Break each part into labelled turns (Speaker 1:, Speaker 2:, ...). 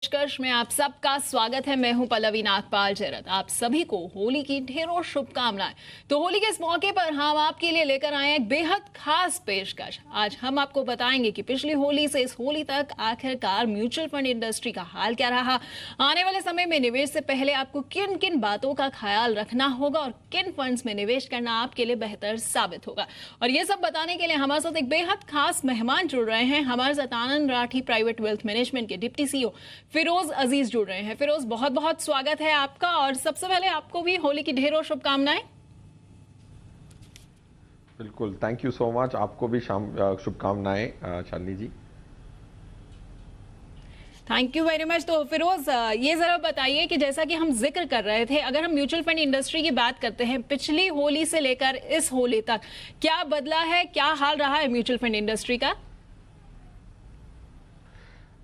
Speaker 1: पेशकश में आप सबका स्वागत है। मैं हूं पल्लवी नागपाल जरत। आप सभी को होली की ढेरों शुभकामनाएं। तो होली के इस मौके पर हम आपके लिए लेकर आए हैं एक बेहद खास पेशकश। आज हम आपको बताएंगे कि पिछली होली से इस होली तक आखिरकार म्यूचुअल फंड इंडस्ट्री का हाल क्या रहा, आने वाले समय में निवेश से पहले आपको किन किन बातों का ख्याल रखना होगा और किन फंड्स में निवेश करना आपके लिए बेहतर साबित होगा। और ये सब बताने के लिए हमारे साथ एक बेहद खास मेहमान जुड़ रहे हैं। हमारे साथ आनंद राठी प्राइवेट वेल्थ मैनेजमेंट के डिप्टी सीईओ फिरोज अजीज जुड़ रहे हैं। फिरोज, बहुत बहुत स्वागत है आपका और सबसे पहले आपको भी होली की ढेरों शुभकामनाएं।
Speaker 2: बिल्कुल, थैंक यू सो मच। आपको भी शुभकामनाएं Chandni ji.
Speaker 1: Thank you very much. तो फिरोज, ये जरा बताइए कि जैसा कि हम जिक्र कर रहे थे, अगर हम म्यूचुअल फंड इंडस्ट्री की बात करते हैं, पिछली होली से लेकर इस होली तक क्या बदला है, क्या हाल रहा है म्यूचुअल फंड इंडस्ट्री का?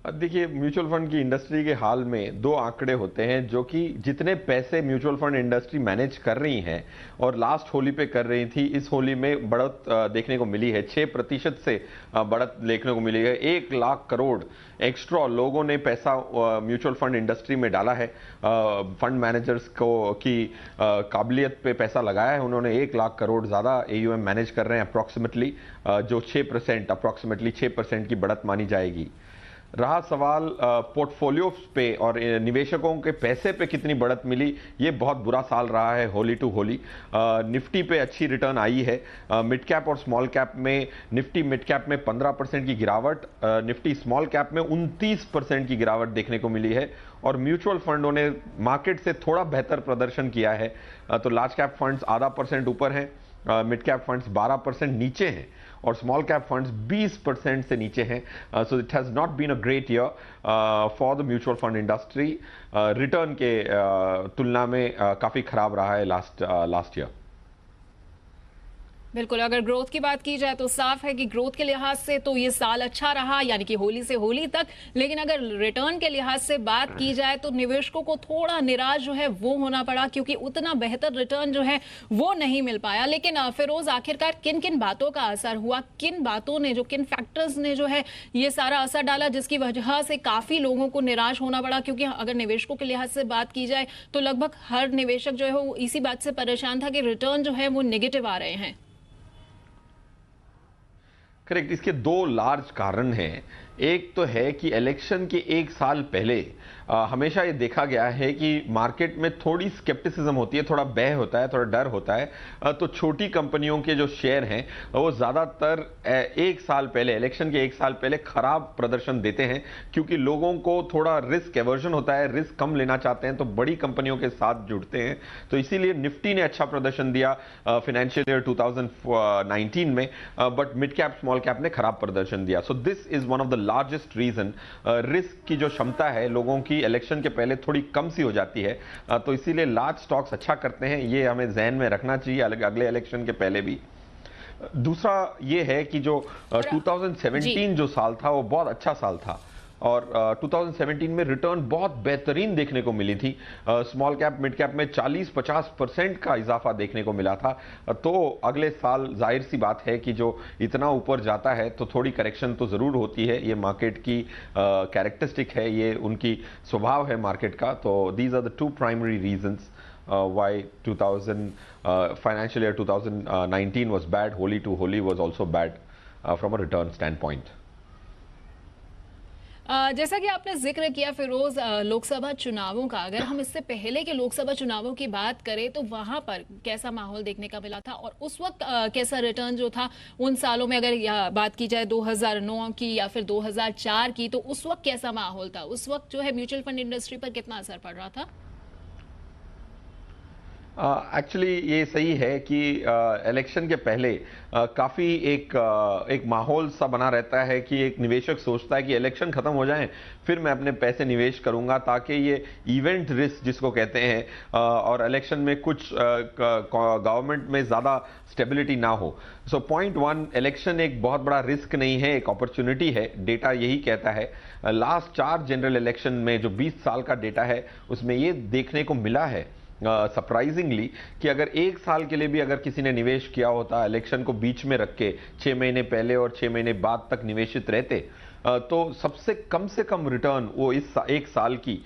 Speaker 2: देखिए, म्यूचुअल फंड की इंडस्ट्री के हाल में दो आंकड़े होते हैं जो कि जितने पैसे म्यूचुअल फंड इंडस्ट्री मैनेज कर रही हैं और लास्ट होली पे कर रही थी, इस होली में बढ़त देखने को मिली है। 6% से बढ़त देखने को मिली है। 1 लाख करोड़ एक्स्ट्रा लोगों ने पैसा म्यूचुअल फंड इंडस्ट्री में डाला है। फंड मैनेजर्स को की काबिलियत पे पैसा लगाया है उन्होंने। 1 लाख करोड़ ज़्यादा AUM मैनेज कर रहे हैं अप्रॉक्सीमेटली, जो 6% अप्रॉक्सीमेटली 6% की बढ़त मानी जाएगी। रहा सवाल पोर्टफोलियो पे और निवेशकों के पैसे पे कितनी बढ़त मिली, ये बहुत बुरा साल रहा है होली टू होली। निफ्टी पे अच्छी रिटर्न आई है। मिड कैप और स्मॉल कैप में, निफ्टी मिड कैप में 15% की गिरावट, निफ्टी स्मॉल कैप में 29% की गिरावट देखने को मिली है। और म्यूचुअल फंडों ने मार्केट से थोड़ा बेहतर प्रदर्शन किया है। तो लार्ज कैप फंड्स आधा % ऊपर हैं, मिड कैप फंड्स 12% नीचे हैं और स्मॉल कैप फंड्स 20% से नीचे हैं। So it has not been a great year for the mutual fund industry. Return के तुलना में काफी खराब रहा है लास्ट ईयर।
Speaker 1: बिल्कुल, अगर ग्रोथ की बात की जाए तो साफ है कि ग्रोथ के लिहाज से तो ये साल अच्छा रहा, यानी कि होली से होली तक। लेकिन अगर रिटर्न के लिहाज से बात की जाए तो निवेशकों को थोड़ा निराश जो है वो होना पड़ा, क्योंकि उतना बेहतर रिटर्न जो है वो नहीं मिल पाया। लेकिन फिरोज, आखिरकार किन किन बातों का असर हुआ, किन बातों ने, जो किन फैक्टर्स ने जो है ये सारा असर डाला जिसकी वजह से काफी लोगों को निराश होना पड़ा? क्योंकि अगर निवेशकों के लिहाज से बात की जाए तो लगभग हर निवेशक जो है वो इसी बात से परेशान था कि रिटर्न जो है वो नेगेटिव आ रहे हैं।
Speaker 2: करेक्ट। इसके दो लार्ज कारण हैं। एक तो है कि इलेक्शन के 1 साल पहले हमेशा ये देखा गया है कि मार्केट में थोड़ी स्केप्टिसिज्म होती है, थोड़ा भय होता है, थोड़ा डर होता है। तो छोटी कंपनियों के जो शेयर हैं वो ज़्यादातर 1 साल पहले, इलेक्शन के 1 साल पहले खराब प्रदर्शन देते हैं, क्योंकि लोगों को थोड़ा रिस्क एवर्जन होता है, रिस्क कम लेना चाहते हैं, तो बड़ी कंपनियों के साथ जुड़ते हैं। तो इसीलिए निफ्टी ने अच्छा प्रदर्शन दिया फाइनेंशियल ईयर 2019 में, but mid cap small cap ने खराब प्रदर्शन दिया। So this is one of the largest reason. Risk की जो क्षमता है लोगों की इलेक्शन के पहले थोड़ी कम सी हो जाती है। तो इसीलिए लार्ज स्टॉक्स अच्छा करते हैं, ये हमें जहन में रखना चाहिए अगले इलेक्शन के पहले भी। दूसरा ये है कि जो 2017 जो साल था वो बहुत अच्छा साल था और 2017 में रिटर्न बहुत बेहतरीन देखने को मिली थी। स्मॉल कैप मिड कैप में 40-50% का इजाफा देखने को मिला था। तो अगले साल जाहिर सी बात है कि जो इतना ऊपर जाता है तो थोड़ी करेक्शन तो ज़रूर होती है। ये मार्केट की कैरेक्टरिस्टिक है, ये उनकी स्वभाव है मार्केट का। तो these are the two primary reasons why 2000 financial year 2019 was bad. Holi to Holi was also bad from a return standpoint.
Speaker 1: जैसा कि आपने जिक्र किया फिरोज, लोकसभा चुनावों का, अगर हम इससे पहले के लोकसभा चुनावों की बात करें तो वहां पर कैसा माहौल देखने का मिला था और उस वक्त कैसा रिटर्न जो था उन सालों में, अगर बात की जाए 2009 की या फिर 2004 की, तो उस वक्त कैसा माहौल था? उस वक्त जो है म्यूचुअल फंड इंडस्ट्री पर कितना असर पड़ रहा था?
Speaker 2: एक्चुअली ये सही है कि इलेक्शन के पहले काफ़ी एक माहौल सा बना रहता है कि एक निवेशक सोचता है कि इलेक्शन ख़त्म हो जाए फिर मैं अपने पैसे निवेश करूंगा, ताकि ये इवेंट रिस्क जिसको कहते हैं और इलेक्शन में कुछ गवर्नमेंट में ज़्यादा स्टेबिलिटी ना हो। सो पॉइंट 1, इलेक्शन एक बहुत बड़ा रिस्क नहीं है, एक अपॉर्चुनिटी है। डेटा यही कहता है। लास्ट 4 जनरल इलेक्शन में जो 20 साल का डेटा है उसमें ये देखने को मिला है सरप्राइजिंगली कि अगर 1 साल के लिए भी अगर किसी ने निवेश किया होता, इलेक्शन को बीच में रख के 6 महीने पहले और 6 महीने बाद तक निवेशित रहते, तो सबसे कम रिटर्न वो इस एक साल की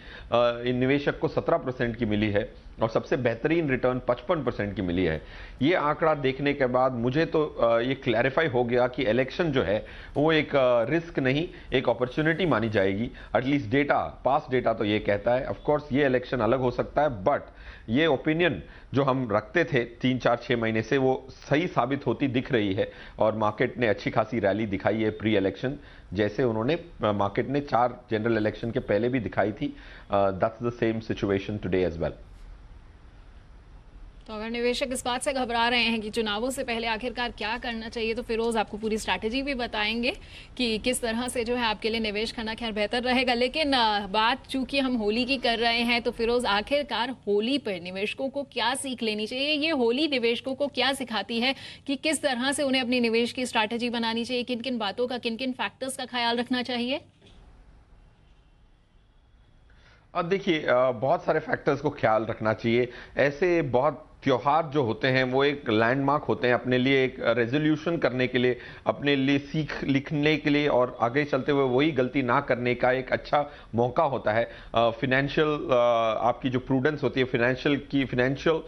Speaker 2: निवेशक को 17% की मिली है और सबसे बेहतरीन रिटर्न 55% की मिली है। ये आंकड़ा देखने के बाद मुझे तो ये क्लैरिफाई हो गया कि इलेक्शन जो है वो एक रिस्क नहीं, एक अपॉर्चुनिटी मानी जाएगी। एटलीस्ट डेटा, पास डेटा तो ये कहता है। ऑफ कोर्स ये इलेक्शन अलग हो सकता है, बट ये ओपिनियन जो हम रखते थे 3-4-6 महीने से, वो सही साबित होती दिख रही है। और मार्केट ने अच्छी खासी रैली दिखाई है प्री इलेक्शन, जैसे उन्होंने मार्केट ने 4 जनरल इलेक्शन के पहले भी दिखाई थी। That's the same situation today as well.
Speaker 1: तो अगर निवेशक इस बात से घबरा रहे हैं कि चुनावों से पहले आखिरकार क्या करना चाहिए, तो फिरोज आपको पूरी स्ट्रैटेजी भी बताएंगे कि किस तरह से जो है आपके लिए निवेश करना खैर बेहतर रहेगा। लेकिन बात चूंकि हम होली की कर रहे हैं, तो फिरोज आखिरकार होली पर निवेशकों को क्या सीख लेनी चाहिए? ये होली निवेशकों को क्या सिखाती है कि किस तरह से उन्हें अपनी निवेश की स्ट्रैटेजी बनानी चाहिए, किन किन बातों का, किन किन फैक्टर्स का ख्याल रखना चाहिए?
Speaker 2: अब देखिए, बहुत सारे फैक्टर्स को ख्याल रखना चाहिए। ऐसे बहुत त्योहार जो होते हैं वो एक लैंडमार्क होते हैं अपने लिए, एक रेजोल्यूशन करने के लिए, अपने लिए सीख लिखने के लिए और आगे चलते हुए वही गलती ना करने का एक अच्छा मौका होता है। फिनेंशियल आपकी जो प्रूडेंस होती है, फिनेंशियल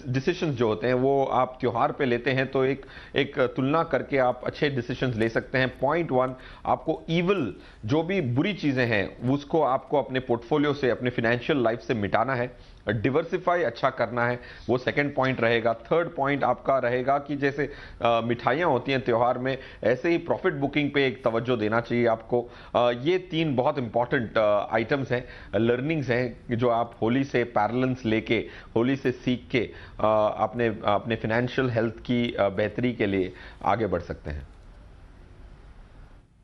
Speaker 2: डिसीशंस जो होते हैं वो आप त्योहार पे लेते हैं, तो एक तुलना करके आप अच्छे डिसीशंस ले सकते हैं। पॉइंट 1, आपको ईविल जो भी बुरी चीजें हैं उसको आपको अपने पोर्टफोलियो से, अपने फिनेंशियल लाइफ से मिटाना है, डिवर्सिफाई अच्छा करना है, वो सेकंड पॉइंट रहेगा। थर्ड पॉइंट आपका रहेगा कि जैसे मिठाइयाँ होती हैं त्योहार में, ऐसे ही प्रॉफिट बुकिंग पे एक तवज्जो देना चाहिए आपको। ये 3 बहुत इंपॉर्टेंट आइटम्स हैं, लर्निंग्स हैं जो आप होली से पैरेलल्स लेके, होली से सीख के अपने फिनेंशियल हेल्थ की बेहतरी के लिए आगे बढ़ सकते हैं।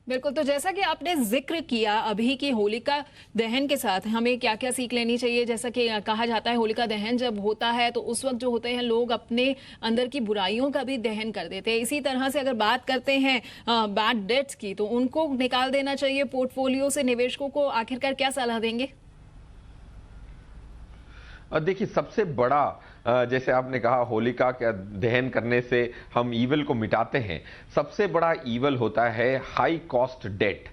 Speaker 1: बिल्कुल। तो जैसा कि आपने जिक्र किया अभी की होलिका दहन के साथ हमें क्या क्या सीख लेनी चाहिए, जैसा कि कहा जाता है होलिका दहन जब होता है तो उस वक्त जो होते हैं लोग अपने अंदर की बुराइयों का भी दहन कर देते हैं। इसी तरह से अगर बात करते हैं बैड डेट्स की, तो उनको निकाल देना चाहिए पोर्टफोलियो से। निवेशकों को आखिरकार क्या सलाह देंगे?
Speaker 2: देखिए, सबसे बड़ा जैसे आपने कहा होलिका का दहन करने से हम ईवल को मिटाते हैं, सबसे बड़ा ईवल होता है हाई कॉस्ट डेट।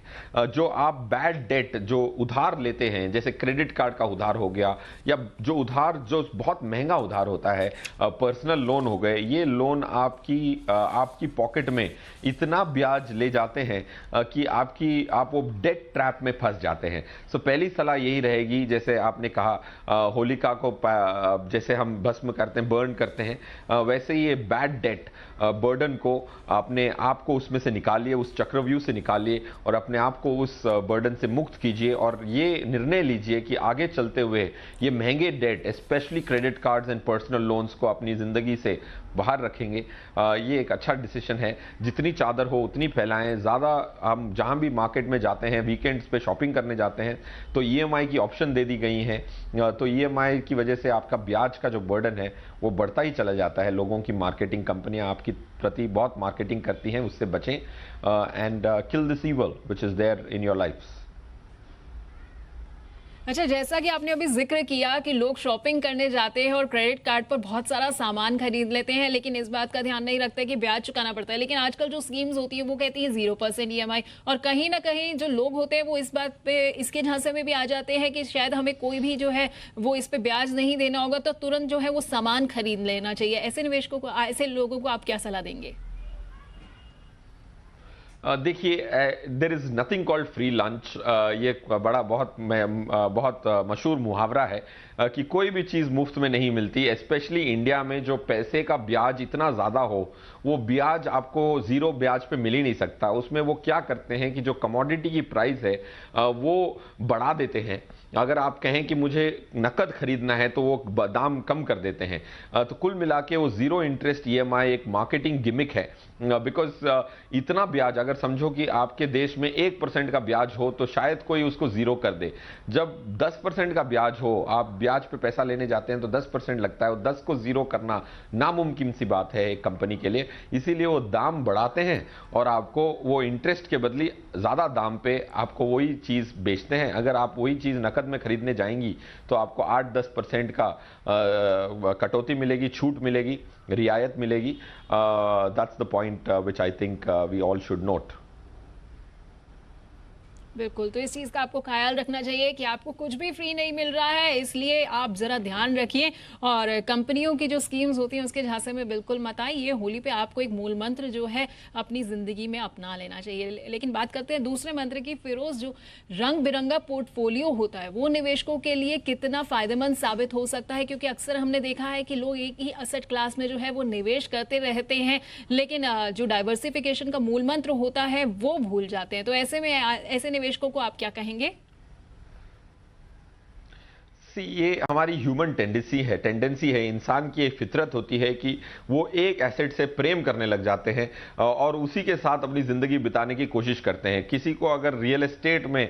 Speaker 2: जो आप बैड डेट जो उधार लेते हैं, जैसे क्रेडिट कार्ड का उधार हो गया, या जो उधार जो बहुत महंगा उधार होता है, पर्सनल लोन हो गए, ये लोन आपकी पॉकेट में इतना ब्याज ले जाते हैं कि आप वो डेट ट्रैप में फंस जाते हैं। सो पहली सलाह यही रहेगी, जैसे आपने कहा होलिका को जैसे हम भस्म करते हैं, बर्न करते हैं, वैसे ही ये बैड डेट बर्डन को अपने आप को उसमें से निकालिए, उस चक्रव्यूह से निकालिए और अपने आप को उस बर्डन से मुक्त कीजिए और ये निर्णय लीजिए कि आगे चलते हुए ये महंगे debt, specially credit cards and personal loans को अपनी जिंदगी से बाहर रखेंगे। ये एक अच्छा डिसीजन है। जितनी चादर हो उतनी फैलाएं। ज़्यादा हम जहाँ भी मार्केट में जाते हैं, वीकेंड्स पे शॉपिंग करने जाते हैं, तो ईएमआई की ऑप्शन दे दी गई है, तो ईएमआई की वजह से आपका ब्याज का जो बर्डन है वो बढ़ता ही चला जाता है। लोगों की मार्केटिंग कंपनियां आपकी प्रति बहुत मार्केटिंग करती हैं, उससे बचें and kill this evil which is there in your life.
Speaker 1: अच्छा, जैसा कि आपने अभी जिक्र किया कि लोग शॉपिंग करने जाते हैं और क्रेडिट कार्ड पर बहुत सारा सामान खरीद लेते हैं, लेकिन इस बात का ध्यान नहीं रखते कि ब्याज चुकाना पड़ता है। लेकिन आजकल जो स्कीम्स होती है वो कहती है 0% ईएमआई, और कहीं ना कहीं जो लोग होते हैं वो इस बात पे, इसके झांसे में भी आ जाते हैं कि शायद हमें कोई भी जो है वो इस पे ब्याज नहीं देना होगा, तो तुरंत जो है वो सामान खरीद लेना चाहिए। ऐसे निवेशकों को, ऐसे लोगों को आप क्या सलाह देंगे?
Speaker 2: देखिए, there is nothing called free lunch. ये बहुत मशहूर मुहावरा है कि कोई भी चीज़ मुफ्त में नहीं मिलती, स्पेशली इंडिया में जो पैसे का ब्याज इतना ज़्यादा हो, वो ब्याज आपको ज़ीरो ब्याज पे मिल ही नहीं सकता। उसमें वो क्या करते हैं कि जो कमोडिटी की प्राइस है वो बढ़ा देते हैं। अगर आप कहें कि मुझे नकद खरीदना है तो वो दाम कम कर देते हैं। तो कुल मिला के वो ज़ीरो इंटरेस्ट ईएमआई एक मार्केटिंग गिमिक है, बिकॉज इतना ब्याज, अगर समझो कि आपके देश में 1% का ब्याज हो तो शायद कोई उसको ज़ीरो कर दे। जब 10% का ब्याज हो, आप ब्याज पे पैसा लेने जाते हैं तो 10% लगता है, और 10 को ज़ीरो करना नामुमकिन सी बात है एक कंपनी के लिए। इसीलिए वो दाम बढ़ाते हैं और आपको वो इंटरेस्ट के बदले ज़्यादा दाम पे आपको वही चीज़ बेचते हैं। अगर आप वही चीज़ नकद में खरीदने जाएंगी तो आपको 8-10% का कटौती मिलेगी, छूट मिलेगी, रियायत मिलेगी। That's the point which I think we all should note.
Speaker 1: बिल्कुल, तो इस चीज़ का आपको ख्याल रखना चाहिए कि आपको कुछ भी फ्री नहीं मिल रहा है, इसलिए आप ज़रा ध्यान रखिए और कंपनियों की जो स्कीम्स होती हैं उसके झांसे में बिल्कुल मत आइए। होली पे आपको एक मूल मंत्र जो है अपनी ज़िंदगी में अपना लेना चाहिए। लेकिन बात करते हैं दूसरे मंत्र की। फिरोज़, जो रंग बिरंगा पोर्टफोलियो होता है वो निवेशकों के लिए कितना फ़ायदेमंद साबित हो सकता है? क्योंकि अक्सर हमने देखा है कि लोग एक ही असेट क्लास में जो है वो निवेश करते रहते हैं, लेकिन जो डाइवर्सिफिकेशन का मूल मंत्र होता है वो भूल जाते हैं। तो ऐसे में ऐसे निवेशकों को आप क्या कहेंगे?
Speaker 2: ये हमारी ह्यूमन टेंडेंसी है, इंसान की एक फितरत होती है कि वो एक एसेट से प्रेम करने लग जाते हैं और उसी के साथ अपनी जिंदगी बिताने की कोशिश करते हैं। किसी को अगर रियल एस्टेट में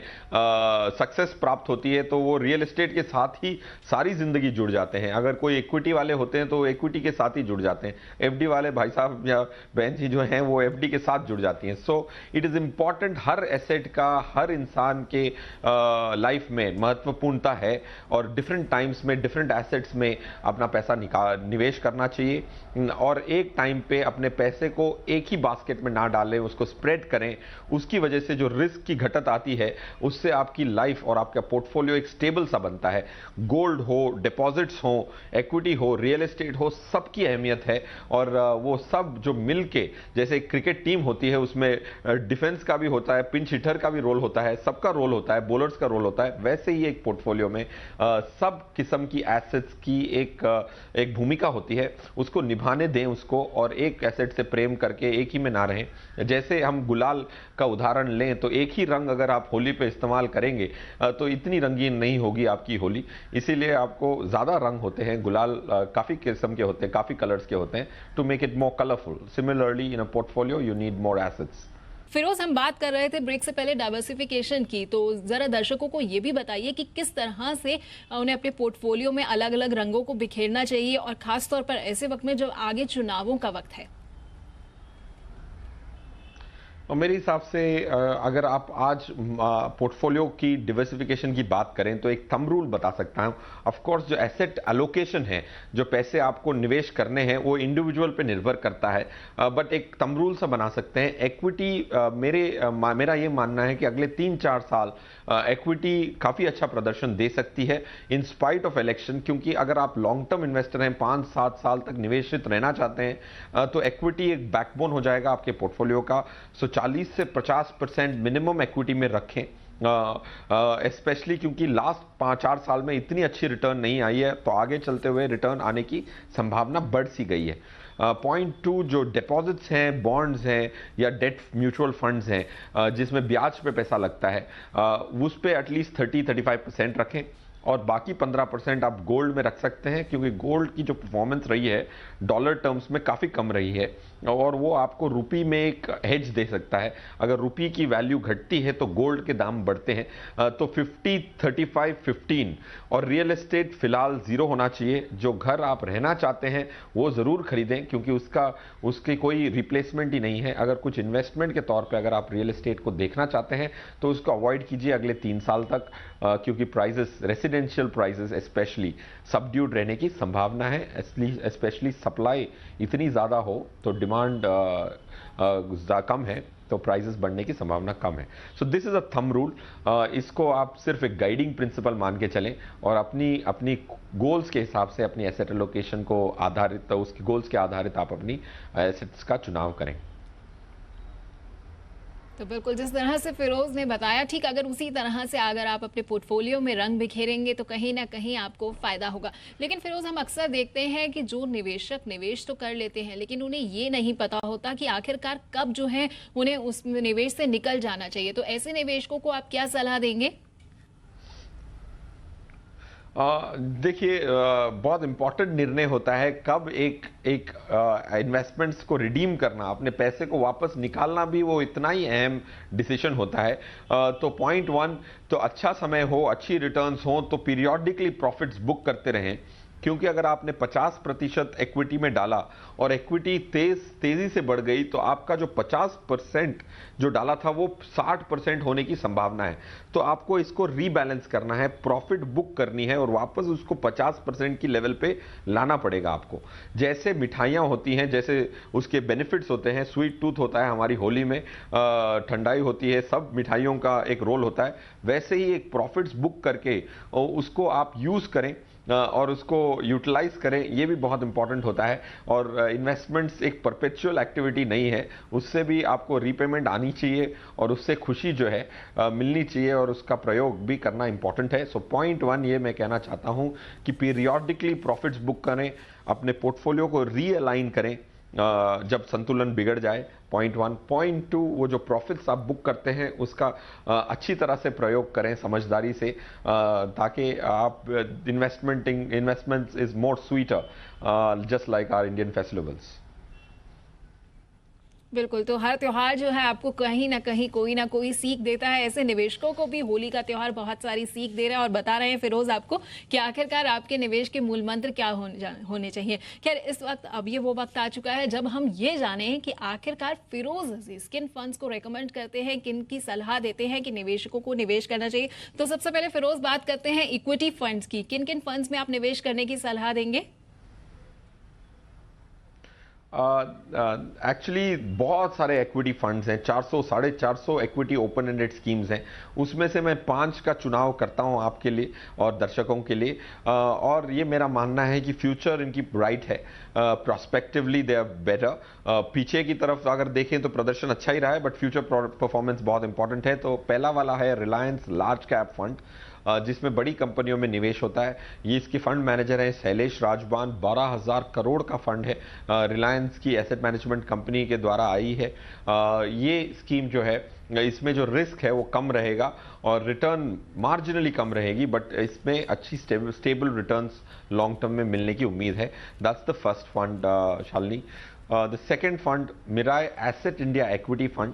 Speaker 2: सक्सेस प्राप्त होती है तो वो रियल एस्टेट के साथ ही सारी जिंदगी जुड़ जाते हैं। अगर कोई इक्विटी वाले होते हैं तो इक्विटी के साथ ही जुड़ जाते हैं। एफडी वाले भाई साहब या बहन जी जो हैं वो एफडी के साथ जुड़ जाती हैं। So it is important, her asset का हर इंसान के लाइफ में महत्वपूर्णता है और डिफरेंट टाइम्स में डिफरेंट एसेट्स में अपना पैसा निवेश करना चाहिए और एक टाइम पे अपने पैसे को एक ही बास्केट में ना डालें, उसको स्प्रेड करें। उसकी वजह से जो रिस्क की घटत आती है उससे आपकी लाइफ और आपका पोर्टफोलियो एक स्टेबल सा बनता है। गोल्ड हो, डिपॉजिट्स हो, इक्विटी हो, रियल एस्टेट हो, सबकी अहमियत है और वो सब जो मिलके, जैसे क्रिकेट टीम होती है उसमें डिफेंस का भी होता है, पिंच हिटर का भी रोल होता है, सबका रोल होता है, बॉलर्स का रोल होता है, वैसे ही एक पोर्टफोलियो में सब किस्म की एसेट्स की एक भूमिका होती है। उसको निभाने दें उसको, और एक एसेट से प्रेम करके एक ही में ना रहें। जैसे हम गुलाल का उदाहरण लें तो एक ही रंग अगर आप होली पे इस्तेमाल करेंगे तो इतनी रंगीन नहीं होगी आपकी होली। इसीलिए आपको ज़्यादा रंग होते हैं, गुलाल काफ़ी किस्म के होते हैं, काफ़ी कलर्स के होते हैं, to make it more colourful. Similarly in a portfolio you need more assets.
Speaker 1: Firoz, हम बात कर रहे थे ब्रेक से पहले डाइवर्सिफिकेशन की, तो जरा दर्शकों को ये भी बताइए कि किस तरह से उन्हें अपने पोर्टफोलियो में अलग अलग रंगों को बिखेरना चाहिए, और खासतौर पर ऐसे वक्त में जब आगे चुनावों का वक्त है।
Speaker 2: और मेरे हिसाब से अगर आप आज पोर्टफोलियो की डिवर्सिफिकेशन की बात करें तो एक थंब रूल बता सकता हूं। ऑफ कोर्स जो एसेट एलोकेशन है, जो पैसे आपको निवेश करने हैं, वो इंडिविजुअल पे निर्भर करता है, बट एक थंब रूल सा बना सकते हैं। इक्विटी, मेरा ये मानना है कि अगले 3-4 साल इक्विटी काफ़ी अच्छा प्रदर्शन दे सकती है इन स्पाइट ऑफ इलेक्शन, क्योंकि अगर आप लॉन्ग टर्म इन्वेस्टर हैं, 5-7 साल तक निवेशित रहना चाहते हैं, तो इक्विटी एक बैकबोन हो जाएगा आपके पोर्टफोलियो का। सो 40 से 50% मिनिमम इक्विटी में रखें, स्पेशली क्योंकि लास्ट 5-4 साल में इतनी अच्छी रिटर्न नहीं आई है, तो आगे चलते हुए रिटर्न आने की संभावना बढ़ सी गई है। पॉइंट 2, जो डिपॉजिट्स हैं, बॉन्ड्स हैं या डेट म्यूचुअल फंड्स हैं जिसमें ब्याज पे पैसा लगता है, उस पे एटलीस्ट 30-35% रखें, और बाकी 15% आप गोल्ड में रख सकते हैं, क्योंकि गोल्ड की जो परफॉर्मेंस रही है डॉलर टर्म्स में काफ़ी कम रही है और वो आपको रुपी में एक हेज दे सकता है। अगर रुपी की वैल्यू घटती है तो गोल्ड के दाम बढ़ते हैं। तो 50-35-15 और रियल एस्टेट फिलहाल 0 होना चाहिए। जो घर आप रहना चाहते हैं वो ज़रूर खरीदें, क्योंकि उसकी कोई रिप्लेसमेंट ही नहीं है। अगर कुछ इन्वेस्टमेंट के तौर पर अगर आप रियल एस्टेट को देखना चाहते हैं तो उसको अवॉइड कीजिए अगले 3 साल तक, क्योंकि prices, residential prices specially subdued रहने की संभावना है। स्पेशली सप्लाई इतनी ज़्यादा हो तो डिमांड कम है, तो प्राइजेस बढ़ने की संभावना कम है। सो this is a thumb rule. इसको आप सिर्फ एक गाइडिंग प्रिंसिपल मान के चलें और अपनी गोल्स के हिसाब से अपनी एसेट एलोकेशन को आधारित, तो उसकी गोल्स के आधारित आप अपनी एसेट्स का चुनाव करें।
Speaker 1: तो बिल्कुल जिस तरह से फिरोज ने बताया, ठीक अगर उसी तरह से अगर आप अपने पोर्टफोलियो में रंग बिखेरेंगे तो कहीं ना कहीं आपको फायदा होगा। लेकिन फिरोज, हम अक्सर देखते हैं कि जो निवेशक निवेश तो कर लेते हैं, लेकिन उन्हें ये नहीं पता होता कि आखिरकार कब जो है उन्हें उस निवेश से निकल जाना चाहिए। तो ऐसे निवेशकों को आप क्या सलाह देंगे?
Speaker 2: देखिए, बहुत इंपॉर्टेंट निर्णय होता है कब एक इन्वेस्टमेंट्स को रिडीम करना, अपने पैसे को वापस निकालना भी वो इतना ही अहम डिसीजन होता है। तो पॉइंट 1, तो अच्छा समय हो, अच्छी रिटर्न्स हो तो पीरियोडिकली प्रॉफिट्स बुक करते रहें। क्योंकि अगर आपने 50% इक्विटी में डाला और इक्विटी तेजी से बढ़ गई तो आपका जो 50% जो डाला था वो 60% होने की संभावना है। तो आपको इसको रीबैलेंस करना है, प्रॉफिट बुक करनी है और वापस उसको 50% की लेवल पे लाना पड़ेगा आपको। जैसे मिठाइयाँ होती हैं, जैसे उसके बेनिफिट्स होते हैं, स्वीट टूथ होता है हमारी होली में, ठंडाई होती है, सब मिठाइयों का एक रोल होता है, वैसे ही एक प्रॉफिट्स बुक करके उसको आप यूज़ करें और उसको यूटिलाइज करें, ये भी बहुत इंपॉर्टेंट होता है। और इन्वेस्टमेंट्स एक परपेचुअल एक्टिविटी नहीं है, उससे भी आपको रीपेमेंट आनी चाहिए और उससे खुशी जो है मिलनी चाहिए और उसका प्रयोग भी करना इंपॉर्टेंट है। सो पॉइंट 1 ये मैं कहना चाहता हूं कि पीरियोडिकली प्रॉफिट्स बुक करें, अपने पोर्टफोलियो को रीअलाइन करें जब संतुलन बिगड़ जाए। पॉइंट 1। पॉइंट 2, वो जो प्रॉफिट्स आप बुक करते हैं उसका अच्छी तरह से प्रयोग करें, समझदारी से, ताकि आप investment is more sweeter just like our Indian festivals.
Speaker 1: बिल्कुल, तो हर त्योहार जो है आपको कहीं ना कहीं कोई ना कोई सीख देता है। ऐसे निवेशकों को भी होली का त्योहार बहुत सारी सीख दे रहा है और बता रहे हैं फिरोज आपको कि आखिरकार आपके निवेश के मूल मंत्र क्या होने चाहिए। खैर, इस वक्त अब ये वो वक्त आ चुका है जब हम ये जाने कि आखिरकार फिरोज अजीज किन फंड्स को रेकमेंड करते हैं, किन की सलाह देते हैं कि निवेशकों को निवेश करना चाहिए। तो सबसे पहले फिरोज बात करते हैं इक्विटी फंड्स की। किन किन फंड्स में आप निवेश करने की सलाह देंगे?
Speaker 2: एक्चुअली बहुत सारे इक्विटी फंड्स हैं, 400 450 इक्विटी ओपन एंडेड स्कीम्स हैं, उसमें से मैं 5 का चुनाव करता हूं आपके लिए और दर्शकों के लिए। और ये मेरा मानना है कि फ्यूचर इनकी ब्राइट है, प्रोस्पेक्टिवली दे आर बेटर। पीछे की तरफ अगर देखें तो प्रदर्शन अच्छा ही रहा है, बट फ्यूचर परफॉर्मेंस बहुत इंपॉर्टेंट है। तो पहला वाला है रिलायंस लार्ज कैप फंड, जिसमें बड़ी कंपनियों में निवेश होता है। ये इसके फंड मैनेजर हैं शैलेश राजबान, 12,000 करोड़ का फंड है, रिलायंस की एसेट मैनेजमेंट कंपनी के द्वारा आई है। ये स्कीम जो है, इसमें जो रिस्क है वो कम रहेगा और रिटर्न मार्जिनली कम रहेगी, बट इसमें अच्छी स्टेबल रिटर्न्स लॉन्ग टर्म में मिलने की उम्मीद है। That's the first fund, Shalini. The second fund Mirae asset India equity fund,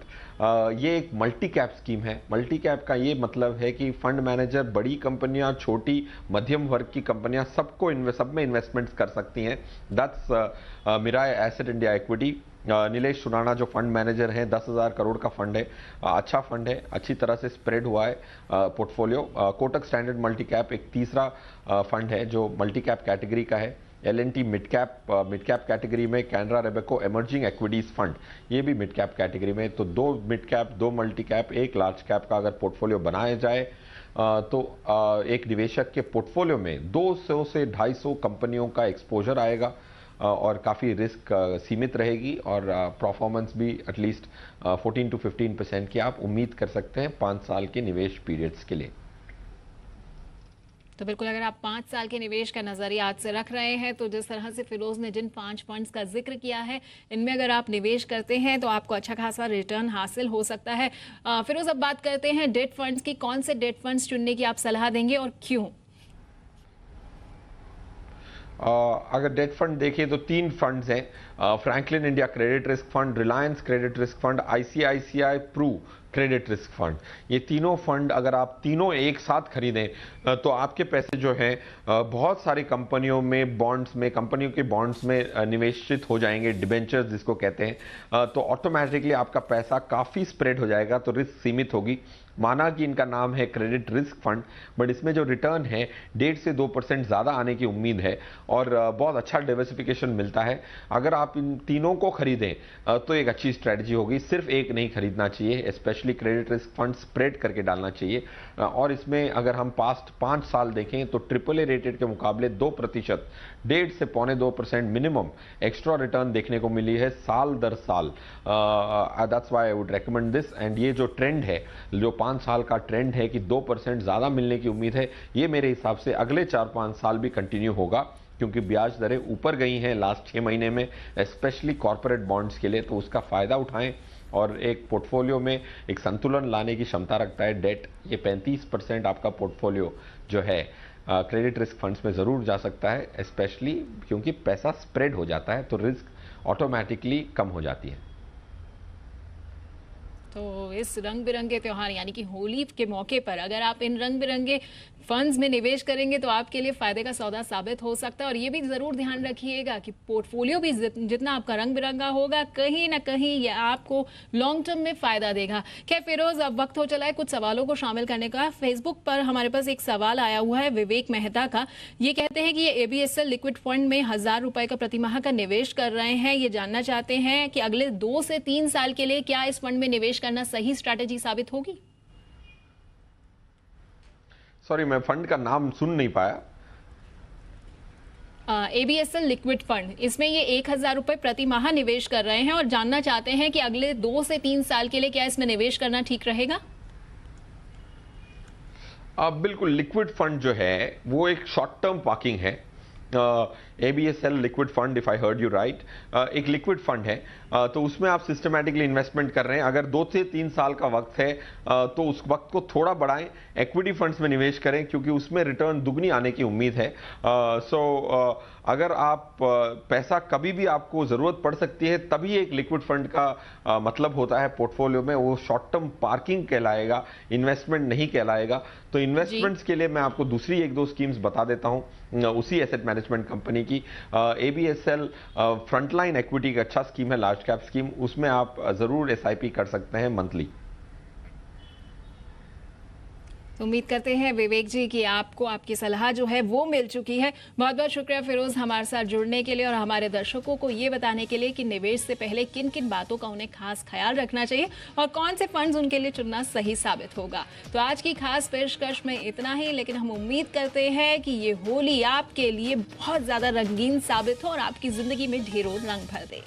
Speaker 2: ये एक मल्टी कैप स्कीम है। मल्टी कैप का ये मतलब है कि फंड मैनेजर बड़ी कंपनियां, छोटी मध्यम वर्ग की कंपनियां सब में इन्वेस्टमेंट्स कर सकती हैं। That's Mirae asset India equity. Nilesh Surana जो फंड मैनेजर हैं, 10,000 करोड़ का फंड है, अच्छा फंड है, अच्छी तरह से स्प्रेड हुआ है portfolio. Kotak standard multi cap एक तीसरा फंड है जो मल्टी कैप कैटेगरी का है। L&T मिड कैप कैटेगरी में कैनरा रेबेको इमर्जिंग इक्विटीज फंड, ये भी मिड कैप कैटेगरी में। तो 2 mid cap, 2 multi cap, 1 large cap का अगर पोर्टफोलियो बनाया जाए तो एक निवेशक के पोर्टफोलियो में 200 से 250 कंपनियों का एक्सपोजर आएगा और काफ़ी रिस्क सीमित रहेगी और परफॉर्मेंस भी एटलीस्ट 14 to 15% की आप उम्मीद कर सकते हैं 5 साल के निवेश पीरियड्स के लिए।
Speaker 1: तो बिल्कुल, अगर आप 5 साल के निवेश का नजरिया आज से रख रहे हैं तो जिस तरह से फिरोज ने जिन 5 फंड्स का जिक्र किया है, इनमें अगर आप निवेश करते हैं तो आपको अच्छा खासा रिटर्न हासिल हो सकता है। फिरोज, अब बात करते हैं डेट फंड्स की। कौन से डेट फंड्स चुनने की आप सलाह देंगे और क्यों?
Speaker 2: अगर डेट फंड देखें तो 3 फंड्स हैं, Franklin India credit risk fund, Reliance credit risk fund, ICICI Pru credit risk fund. ये तीनों फंड अगर आप तीनों एक साथ खरीदें तो आपके पैसे जो हैं बहुत सारी कंपनियों में, बॉन्ड्स में, कंपनियों के बॉन्ड्स में निवेशित हो जाएंगे, डिबेंचर्स जिसको कहते हैं। तो ऑटोमेटिकली आपका पैसा काफ़ी स्प्रेड हो जाएगा, तो रिस्क सीमित होगी। माना कि इनका नाम है क्रेडिट रिस्क फंड, बट इसमें जो रिटर्न है 1.5 से 2% ज़्यादा आने की उम्मीद है और बहुत अच्छा डाइवर्सिफिकेशन मिलता है। अगर आप इन तीनों को खरीदें तो एक अच्छी स्ट्रैटेजी होगी। सिर्फ एक नहीं खरीदना चाहिए, specially credit risk fund spread करके डालना चाहिए। और इसमें अगर हम पास्ट 5 साल देखें तो AAA रेटेड के मुकाबले 2%, 1.5 से 2.25% मिनिमम एक्स्ट्रा रिटर्न देखने को मिली है साल दर साल। That's why I would recommend this. And ये जो ट्रेंड है, जो 5 साल का ट्रेंड है कि 2% ज़्यादा मिलने की उम्मीद है, ये मेरे हिसाब से अगले 4-5 साल भी कंटिन्यू होगा, क्योंकि ब्याज दरें ऊपर गई हैं लास्ट 6 महीने में, स्पेशली कॉर्पोरेट बॉन्ड्स के लिए। तो उसका फ़ायदा उठाएं और एक पोर्टफोलियो में एक संतुलन लाने की क्षमता रखता है डेट। ये 35% आपका पोर्टफोलियो जो है क्रेडिट रिस्क फंड्स में ज़रूर जा सकता है, स्पेशली क्योंकि पैसा स्प्रेड हो जाता है तो रिस्क ऑटोमेटिकली कम हो जाती है।
Speaker 1: तो इस रंग बिरंगे त्यौहार यानी कि होली के मौके पर अगर आप इन रंग बिरंगे फंड्स में निवेश करेंगे तो आपके लिए फायदे का सौदा साबित हो सकता है। और ये भी जरूर ध्यान रखिएगा कि पोर्टफोलियो भी जितना आपका रंग बिरंगा होगा, कहीं ना कहीं ये आपको लॉन्ग टर्म में फायदा देगा। खैर फिरोज, अब वक्त हो चला है कुछ सवालों को शामिल करने का। फेसबुक पर हमारे पास एक सवाल आया हुआ है विवेक मेहता का। ये कहते हैं कि ये एबीएसएल लिक्विड फंड में 1000 रुपए का प्रतिमाह का निवेश कर रहे हैं। ये जानना चाहते हैं कि अगले 2 से 3 साल के लिए क्या इस फंड में निवेश करना सही स्ट्रैटेजी साबित होगी?
Speaker 2: सॉरी, मैं फंड का नाम सुन नहीं पाया।
Speaker 1: एबीएसएल लिक्विड फंड, इसमें ये 1000 रुपए प्रति माह निवेश कर रहे हैं और जानना चाहते हैं कि अगले 2 से 3 साल के लिए क्या इसमें निवेश करना ठीक रहेगा?
Speaker 2: बिल्कुल, लिक्विड फंड जो है वो एक शॉर्ट टर्म पार्किंग है। ABSL liquid fund, if I heard you right, एक लिक्विड फंड है। तो उसमें आप सिस्टमैटिकली इन्वेस्टमेंट कर रहे हैं। अगर 2 से 3 साल का वक्त है तो उस वक्त को थोड़ा बढ़ाएं, इक्विटी फंड्स में निवेश करें क्योंकि उसमें रिटर्न दुगनी आने की उम्मीद है। अगर आप पैसा कभी भी आपको ज़रूरत पड़ सकती है तभी एक लिक्विड फंड का मतलब होता है पोर्टफोलियो में। वो शॉर्ट टर्म पार्किंग कहलाएगा, इन्वेस्टमेंट नहीं कहलाएगा। तो इन्वेस्टमेंट्स के लिए मैं आपको दूसरी 1-2 स्कीम्स बता देता हूं उसी एसेट मैनेजमेंट कंपनी की। ABSL फ्रंटलाइन एक्विटी का अच्छा स्कीम है, लार्ज कैप स्कीम। उसमें आप ज़रूर SIP कर सकते हैं मंथली।
Speaker 1: उम्मीद करते हैं विवेक जी कि आपको आपकी सलाह जो है वो मिल चुकी है। बहुत बहुत शुक्रिया फिरोज हमारे साथ जुड़ने के लिए और हमारे दर्शकों को ये बताने के लिए कि निवेश से पहले किन किन बातों का उन्हें खास ख्याल रखना चाहिए और कौन से फंड्स उनके लिए चुनना सही साबित होगा। तो आज की खास पेशकश में इतना ही, लेकिन हम उम्मीद करते हैं कि ये होली आपके लिए बहुत ज्यादा रंगीन साबित हो और आपकी जिंदगी में ढेरों रंग भर दे।